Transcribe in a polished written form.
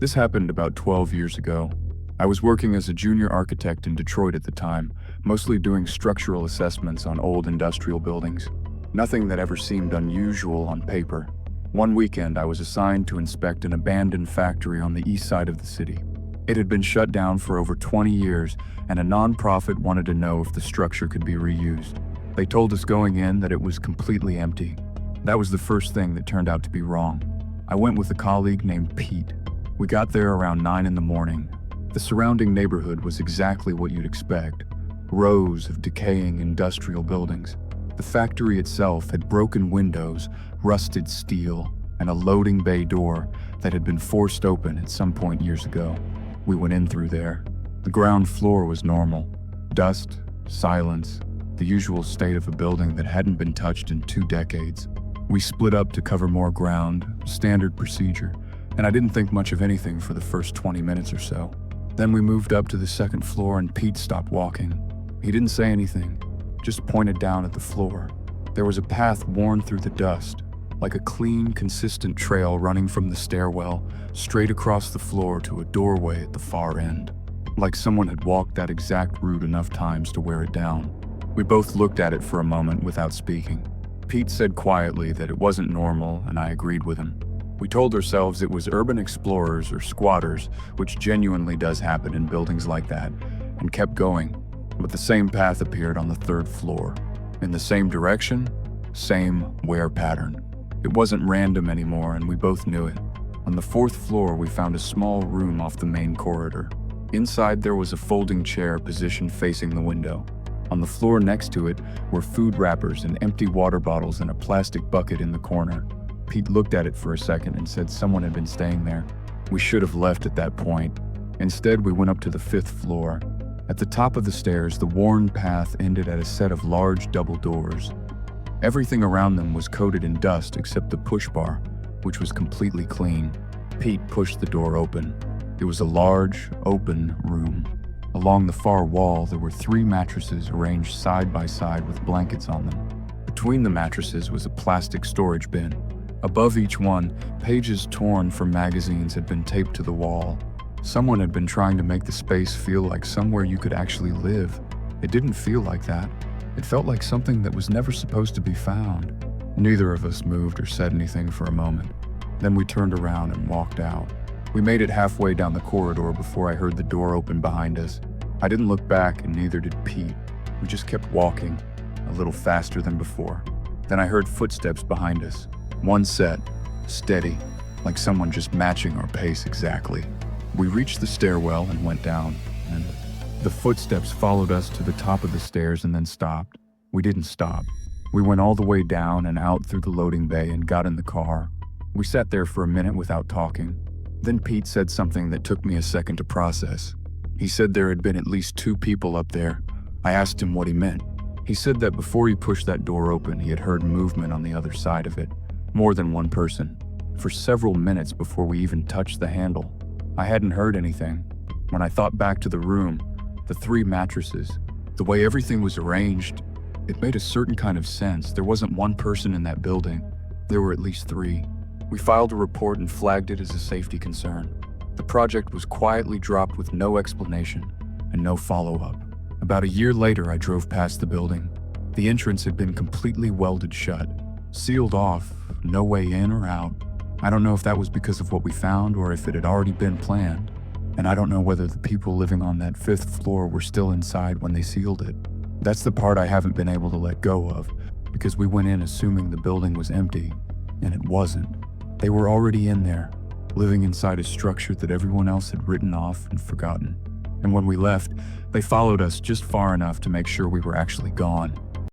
This happened about 12 years ago. I was working as a junior architect in Detroit at the time, mostly doing structural assessments on old industrial buildings. Nothing that ever seemed unusual on paper. One weekend, I was assigned to inspect an abandoned factory on the east side of the city. It had been shut down for over 20 years, and a nonprofit wanted to know if the structure could be reused. They told us going in that it was completely empty. That was the first thing that turned out to be wrong. I went with a colleague named Pete. We got there around 9 in the morning. The surrounding neighborhood was exactly what you'd expect. Rows of decaying industrial buildings. The factory itself had broken windows, rusted steel, and a loading bay door that had been forced open at some point years ago. We went in through there. The ground floor was normal. Dust, silence, the usual state of a building that hadn't been touched in 2 decades. We split up to cover more ground, standard procedure, and I didn't think much of anything for the first 20 minutes or so. Then we moved up to the second floor and Pete stopped walking. He didn't say anything, just pointed down at the floor. There was a path worn through the dust, like a clean, consistent trail running from the stairwell straight across the floor to a doorway at the far end. Like someone had walked that exact route enough times to wear it down. We both looked at it for a moment without speaking. Pete said quietly that it wasn't normal, and I agreed with him. We told ourselves it was urban explorers or squatters, which genuinely does happen in buildings like that, and kept going. But the same path appeared on the 3rd floor. In the same direction, same wear pattern. It wasn't random anymore, and we both knew it. On the 4th floor, we found a small room off the main corridor. Inside, there was a folding chair positioned facing the window. On the floor next to it were food wrappers and empty water bottles in a plastic bucket in the corner. Pete looked at it for a second and said someone had been staying there. We should have left at that point. Instead, we went up to the 5th floor. At the top of the stairs, the worn path ended at a set of large double doors. Everything around them was coated in dust except the push bar, which was completely clean. Pete pushed the door open. It was a large, open room. Along the far wall, there were 3 mattresses arranged side by side with blankets on them. Between the mattresses was a plastic storage bin. Above each one, pages torn from magazines had been taped to the wall. Someone had been trying to make the space feel like somewhere you could actually live. It didn't feel like that. It felt like something that was never supposed to be found. Neither of us moved or said anything for a moment. Then we turned around and walked out. We made it halfway down the corridor before I heard the door open behind us. I didn't look back, and neither did Pete. We just kept walking, a little faster than before. Then I heard footsteps behind us. One set, steady, like someone just matching our pace exactly. We reached the stairwell and went down, and the footsteps followed us to the top of the stairs and then stopped. We didn't stop. We went all the way down and out through the loading bay and got in the car. We sat there for a minute without talking. Then Pete said something that took me a second to process. He said there had been at least 2 people up there. I asked him what he meant. He said that before he pushed that door open, he had heard movement on the other side of it. More than one person. For several minutes before we even touched the handle. I hadn't heard anything. When I thought back to the room, the 3 mattresses, the way everything was arranged, it made a certain kind of sense. There wasn't one person in that building. There were at least 3. We filed a report and flagged it as a safety concern. The project was quietly dropped with no explanation and no follow-up. About a year later, I drove past the building. The entrance had been completely welded shut, sealed off, no way in or out. I don't know if that was because of what we found or if it had already been planned. And I don't know whether the people living on that 5th floor were still inside when they sealed it. That's the part I haven't been able to let go of, because we went in assuming the building was empty, and it wasn't. They were already in there, living inside a structure that everyone else had written off and forgotten. And when we left, they followed us just far enough to make sure we were actually gone.